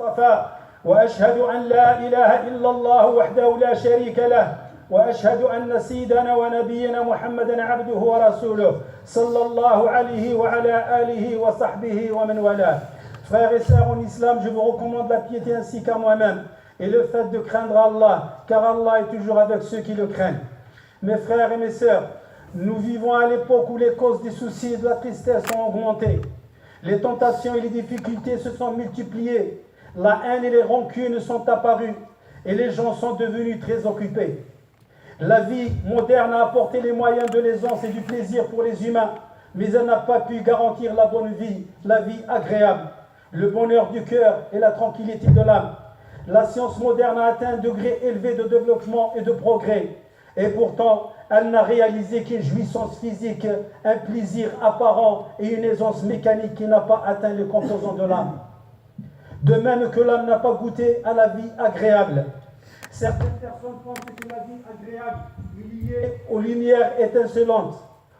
اصطفى وأشهد أن لا إله إلا الله وحده لا شريك له وأشهد أن سيدنا ونبينا محمدا عبده ورسوله صلى الله عليه وعلى آله وصحبه ومن والاه. Frères et sœurs en islam, je vous recommande la piété ainsi qu'à moi-même et le fait de craindre Allah, car Allah est toujours avec ceux qui le craignent. Mes frères et mes sœurs, nous vivons à l'époque où les causes des soucis et de la tristesse ont augmenté. Les tentations et les difficultés se sont multipliées. La haine et les rancunes sont apparues et les gens sont devenus très occupés. La vie moderne a apporté les moyens de l'aisance et du plaisir pour les humains, mais elle n'a pas pu garantir la bonne vie, la vie agréable, le bonheur du cœur et la tranquillité de l'âme. La science moderne a atteint un degré élevé de développement et de progrès, et pourtant, elle n'a réalisé qu'une jouissance physique, un plaisir apparent et une aisance mécanique qui n'a pas atteint les composants de l'âme. De même que l'âme n'a pas goûté à la vie agréable. Certaines personnes pensent que la vie agréable est liée aux lumières étincelantes,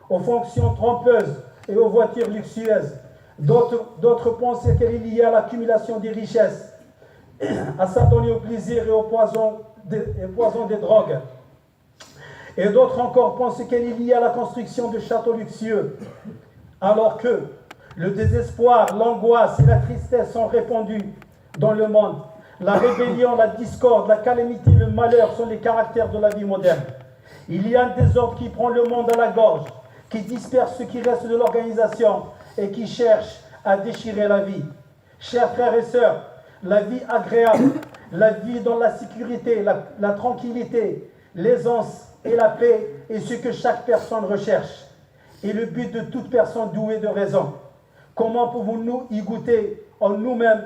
aux fonctions trompeuses et aux voitures luxueuses. D'autres pensent qu'elle est liée à l'accumulation des richesses, à s'adonner au plaisir et au poison des drogues. Et d'autres encore pensent qu'elle est liée à la construction de châteaux luxueux, alors que le désespoir, l'angoisse et la tristesse sont répandus dans le monde. La rébellion, la discorde, la calamité, le malheur sont les caractères de la vie moderne. Il y a un désordre qui prend le monde à la gorge, qui disperse ce qui reste de l'organisation et qui cherche à déchirer la vie. Chers frères et sœurs, la vie agréable, la vie dans la sécurité, la tranquillité, l'aisance et la paix est ce que chaque personne recherche et le but de toute personne douée de raison. Comment pouvons-nous y goûter en nous-mêmes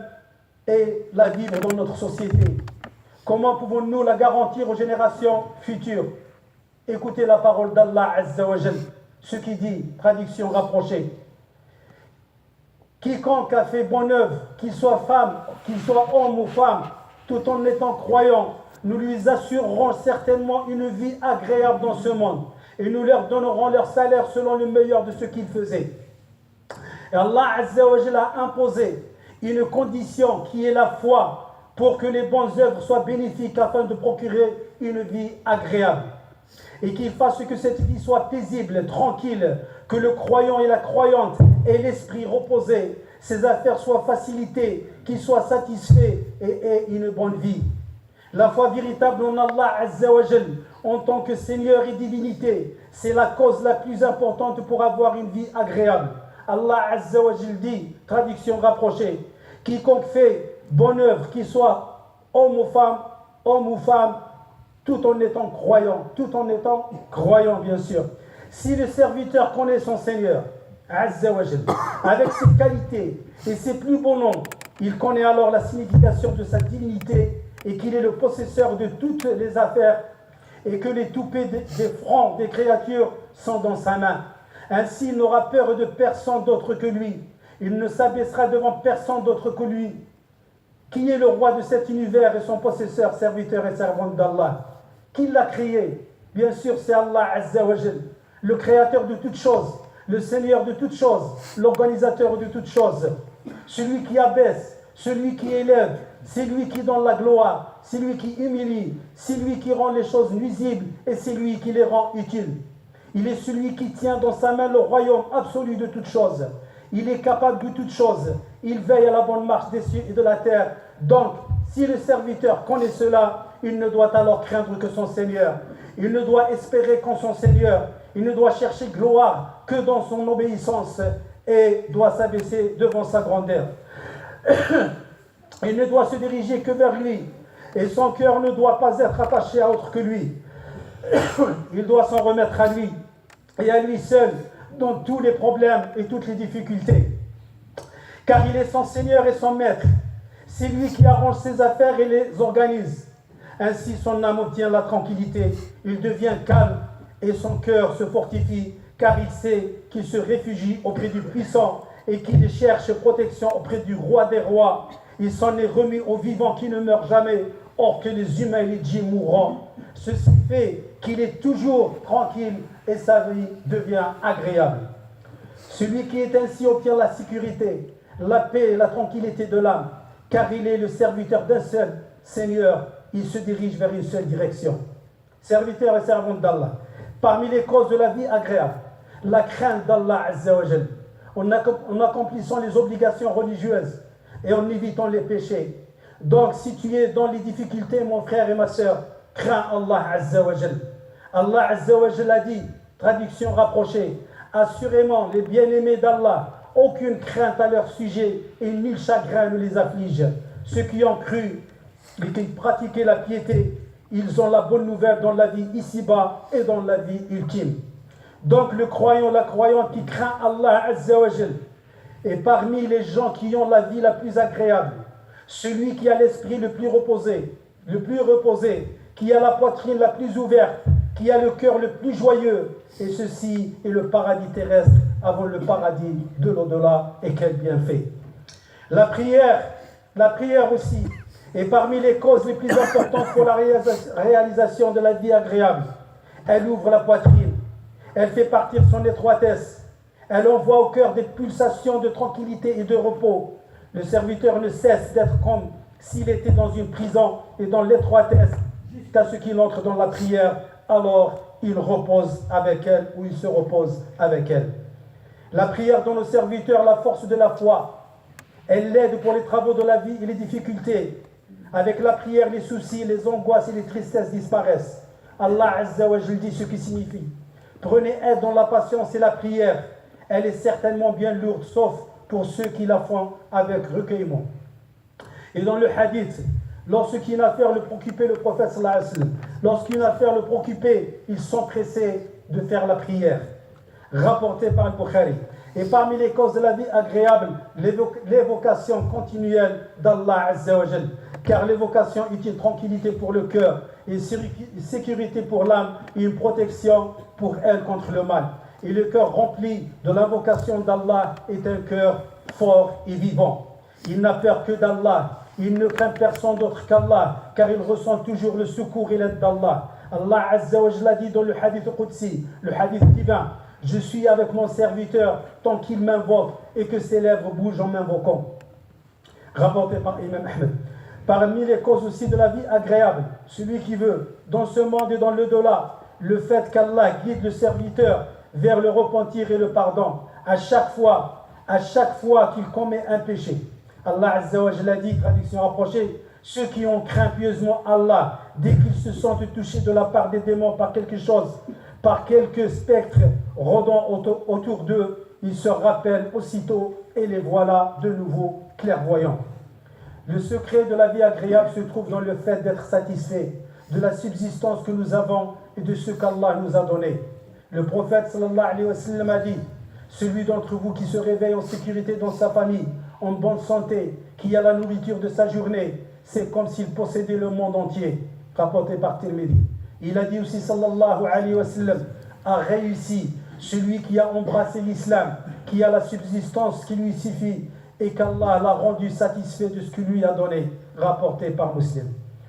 et la vivre dans notre société? Comment pouvons-nous la garantir aux générations futures? Écoutez la parole d'Allah Azza wa Jal, ce qui dit, traduction rapprochée: quiconque a fait bonne œuvre, qu'il soit femme, qu'il soit homme ou femme, tout en étant croyant, nous lui assurerons certainement une vie agréable dans ce monde et nous leur donnerons leur salaire selon le meilleur de ce qu'ils faisaient. Et Allah Azza wa Jal a imposé une condition qui est la foi pour que les bonnes œuvres soient bénéfiques afin de procurer une vie agréable et qu'il fasse que cette vie soit paisible, tranquille, que le croyant et la croyante aient l'esprit reposé, ses affaires soient facilitées, qu'ils soient satisfaits et aient une bonne vie. La foi véritable en Allah Azza wa Jal en tant que Seigneur et divinité, c'est la cause la plus importante pour avoir une vie agréable. Allah Azza wa Jal dit, traduction rapprochée: quiconque fait bonne œuvre, qu'il soit homme ou femme, tout en étant croyant bien sûr. Si le serviteur connaît son Seigneur, Azza wa Jal, avec ses qualités et ses plus beaux noms, il connaît alors la signification de sa divinité et qu'il est le possesseur de toutes les affaires et que les toupets des fronts des créatures sont dans sa main. Ainsi, il n'aura peur de personne d'autre que lui. Il ne s'abaissera devant personne d'autre que lui. Qui est le roi de cet univers et son possesseur, serviteur et servante d'Allah? Qui l'a créé? Bien sûr, c'est Allah Azza wa Jal, le créateur de toutes choses, le Seigneur de toutes choses, l'organisateur de toutes choses. Celui qui abaisse, celui qui élève, c'est lui qui donne la gloire, c'est lui qui humilie, c'est lui qui rend les choses nuisibles et c'est lui qui les rend utiles. Il est celui qui tient dans sa main le royaume absolu de toutes choses. Il est capable de toutes choses. Il veille à la bonne marche des cieux et de la terre. Donc, si le serviteur connaît cela, il ne doit alors craindre que son Seigneur. Il ne doit espérer qu'en son Seigneur. Il ne doit chercher gloire que dans son obéissance et doit s'abaisser devant sa grandeur. Il ne doit se diriger que vers lui et son cœur ne doit pas être attaché à autre que lui. Il doit s'en remettre à lui et à lui seul dans tous les problèmes et toutes les difficultés. Car il est son Seigneur et son Maître. C'est lui qui arrange ses affaires et les organise. Ainsi son âme obtient la tranquillité. Il devient calme et son cœur se fortifie car il sait qu'il se réfugie auprès du puissant et qu'il cherche protection auprès du roi des rois. Il s'en est remis aux vivants qui ne meurent jamais, or que les humains et les djinns mourront. Ceci fait qu'il est toujours tranquille et sa vie devient agréable. Celui qui est ainsi obtient la sécurité, la paix et la tranquillité de l'âme, car il est le serviteur d'un seul Seigneur, il se dirige vers une seule direction. Serviteur et servante d'Allah, parmi les causes de la vie agréable, la crainte d'Allah Azza wa Jal, en accomplissant les obligations religieuses et en évitant les péchés. Donc si tu es dans les difficultés, mon frère et ma sœur, crains Allah Azza wa Jal. Allah Azza wa Jal a dit, traduction rapprochée, assurément les bien-aimés d'Allah, aucune crainte à leur sujet et nul chagrin ne les afflige. Ceux qui ont cru et qui pratiquaient la piété, ils ont la bonne nouvelle dans la vie ici-bas et dans la vie ultime. Donc le croyant, la croyante qui craint Allah Azza wa Jal est parmi les gens qui ont la vie la plus agréable, celui qui a l'esprit le plus reposé, qui a la poitrine la plus ouverte, qui a le cœur le plus joyeux, et ceci est le paradis terrestre avant le paradis de l'au-delà, et quel bienfait. La prière aussi est parmi les causes les plus importantes pour la réalisation de la vie agréable. Elle ouvre la poitrine, elle fait partir son étroitesse, elle envoie au cœur des pulsations de tranquillité et de repos. Le serviteur ne cesse d'être comme s'il était dans une prison et dans l'étroitesse jusqu'à ce qu'il entre dans la prière. Alors il repose avec elle ou il se repose avec elle. La prière donne au serviteur la force de la foi. Elle l'aide pour les travaux de la vie et les difficultés. Avec la prière, les soucis, les angoisses et les tristesses disparaissent. Allah Azza wa Jal dit ce qui signifie: prenez aide dans la patience et la prière. Elle est certainement bien lourde, sauf pour ceux qui la font avec recueillement. Et dans le hadith, lorsqu'une affaire le préoccupait, le prophète sallallahu alayhi wa sallam, lorsqu'une affaire le préoccupait, ils s'empressaient de faire la prière. Rapporté par Al-Bukhari. Et parmi les causes de la vie agréable, l'évocation continuelle d'Allah Azza wa Jal, car l'évocation est une tranquillité pour le cœur, une sécurité pour l'âme et une protection pour elle contre le mal. Et le cœur rempli de l'invocation d'Allah est un cœur fort et vivant. Il n'a peur que d'Allah, il ne craint personne d'autre qu'Allah, car il ressent toujours le secours et l'aide d'Allah. Allah Azza wa Jal a dit dans le hadith Qudsi, le hadith divin: je suis avec mon serviteur tant qu'il m'invoque et que ses lèvres bougent en m'invoquant. Rapporté par Imam Ahmed. Parmi les causes aussi de la vie agréable, celui qui veut, dans ce monde et dans l'au-delà, le fait qu'Allah guide le serviteur vers le repentir et le pardon, à chaque fois qu'il commet un péché. Allah Azza wa Jalla dit, traduction rapprochée, ceux qui ont craint pieusement Allah, dès qu'ils se sentent touchés de la part des démons par quelque chose, par quelques spectres rôdant autour d'eux, ils se rappellent aussitôt et les voilà de nouveau clairvoyants. Le secret de la vie agréable se trouve dans le fait d'être satisfait de la subsistance que nous avons et de ce qu'Allah nous a donné. Le prophète sallallahu alayhi wa sallam a dit: celui d'entre vous qui se réveille en sécurité dans sa famille, en bonne santé, qui a la nourriture de sa journée, c'est comme s'il possédait le monde entier. Rapporté par Tirmidhi. Il a dit aussi sallallahu alayhi wa sallam: a réussi celui qui a embrassé l'islam, qui a la subsistance qui lui suffit et qu'Allah l'a rendu satisfait de ce qu'il lui a donné. Rapporté par Muslim.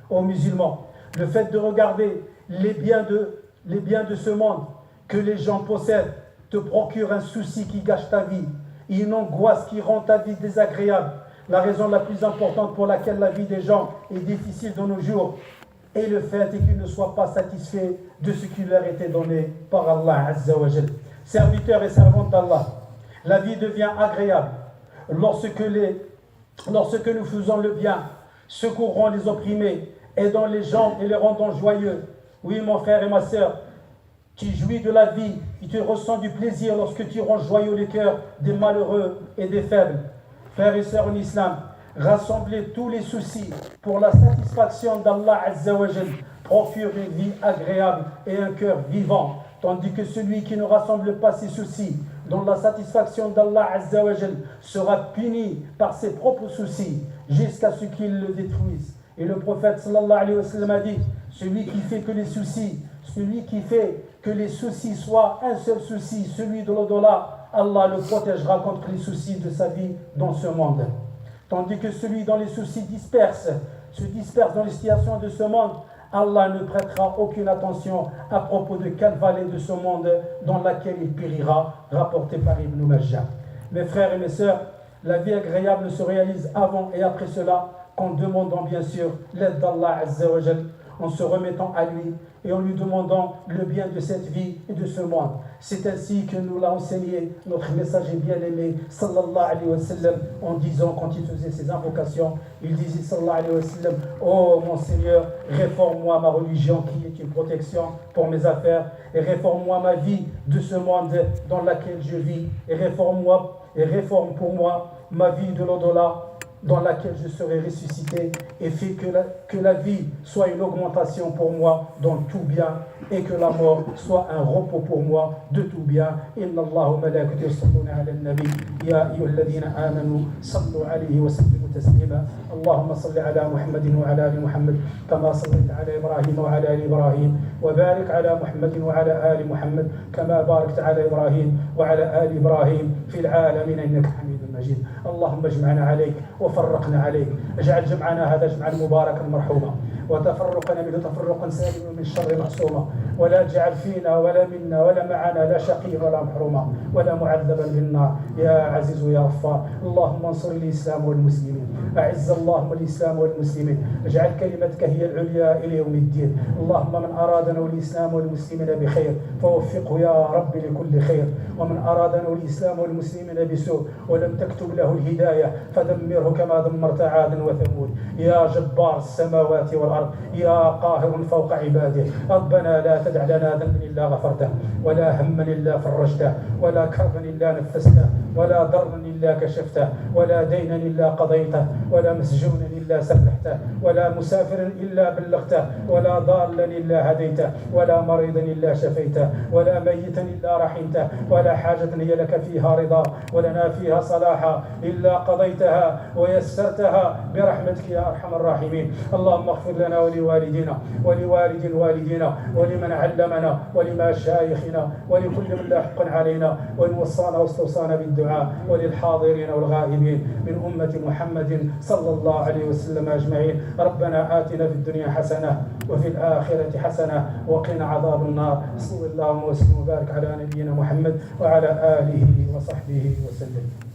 Aux musulmans, le fait de regarder les biens de ce monde que les gens possèdent te procure un souci qui gâche ta vie, une angoisse qui rend ta vie désagréable. La raison la plus importante pour laquelle la vie des gens est difficile de nos jours est le fait qu'ils ne soient pas satisfaits de ce qui leur était donné par Allah Azza wa Jal. Serviteurs et servantes d'Allah, la vie devient agréable lorsque nous faisons le bien, secourons les opprimés, aidons les gens et les rendons joyeux. Oui, mon frère et ma sœur, tu jouis de la vie et tu ressens du plaisir lorsque tu rends joyeux les cœurs des malheureux et des faibles. Frères et sœurs en islam, rassemblez tous les soucis pour la satisfaction d'Allah Azza wa Jal procure une vie agréable et un cœur vivant, tandis que celui qui ne rassemble pas ses soucis dans la satisfaction d'Allah Azza wa Jal sera puni par ses propres soucis jusqu'à ce qu'il le détruise. Et le prophète sallallahu alayhi wa sallam a dit: celui qui fait que les soucis soient un seul souci, celui de l'au-delà, Allah le protégera contre les soucis de sa vie dans ce monde. Tandis que celui dont les soucis se disperse dans les situations de ce monde, Allah ne prêtera aucune attention à propos de quelle vallée de ce monde dans laquelle il périra, rapporté par Ibn Majah. Mes frères et mes sœurs, La vie agréable se réalise avant et après cela, en demandant bien sûr l'aide d'Allah Azza wa Jal, en se remettant à lui et en lui demandant le bien de cette vie et de ce monde. C'est ainsi que nous l'a enseigné notre messager bien-aimé sallallahu alayhi wa sallam, en disant, quand il faisait ses invocations, il disait sallallahu alayhi wa sallam: oh mon Seigneur, réforme-moi ma religion qui est une protection pour mes affaires, et réforme-moi ma vie de ce monde dans lequel je vis, et réforme pour moi ma vie de l'au-delà dans laquelle je serai ressuscité, et fais que la vie soit une augmentation pour moi dans tout bien, et que la mort soit un repos pour moi de tout bien. Inna Allahu malaikatu yusalluna ala an-nabi ya ayyuhalladhina amanu sallu alayhi wa sallimu taslima. Allahumma salli ala Muhammadin wa ala ali Muhammad kama sallaita ala Ibrahim wa ala ali Ibrahim, wa barik ala Muhammadin wa ala ali Muhammad kama barakta ala Ibrahim wa ala ali Ibrahim fil alamin innaka Hamidun Majid. اللهم اجمعنا عليك وفرقنا عليك، اجعل جمعنا هذا جمعا مباركا مرحوما، وتفرقنا منه تفرقا سالما من الشر معصوما، ولا تجعل فينا ولا منا ولا معنا لا شقيا ولا محروما ولا معذبا بالنار يا عزيز يا غفار. اللهم انصر الاسلام والمسلمين، اعز اللهم الاسلام والمسلمين، اجعل كلمتك هي العليا الى يوم الدين. اللهم من ارادنا والاسلام والمسلمين بخير فوفقه يا رب لكل خير، ومن ارادنا والاسلام والمسلمين بسوء ولم تكتب له الهدايه فدمره كما دمرت عادا وثمود. يا جبار السماوات والارض، يا قاهر فوق عباده، ربنا لا تدع لنا ذنبا الا غفرته، ولا هما الا فرجته، ولا كربا الا نفسته، ولا ضرا الا كشفته، ولا دينا الا قضيته، ولا مسجونا الا سرحته، ولا مسافرا الا بلغته، ولا ضالا الا هديته، ولا مريضا الا شفيته، ولا ميتا الا رحمته، ولا حاجه هي لك فيها رضا ولنا فيها صلاحا الا قضيتها ويسرتها برحمتك يا ارحم الراحمين. اللهم اغفر لنا ولوالدينا ولوالد والدينا ولمن علمنا ولمشايخنا ولكل من له حق علينا، وان وصانا واستوصانا بالدعاء، وللحاضرين والغائبين من امه محمد صلى الله عليه وسلم اجمعين. ربنا آتنا في الدنيا حسنه وفي الاخره حسنه وقنا عذاب النار. صلى الله وسلم وبارك على نبينا محمد وعلى اله وصحبه وسلم.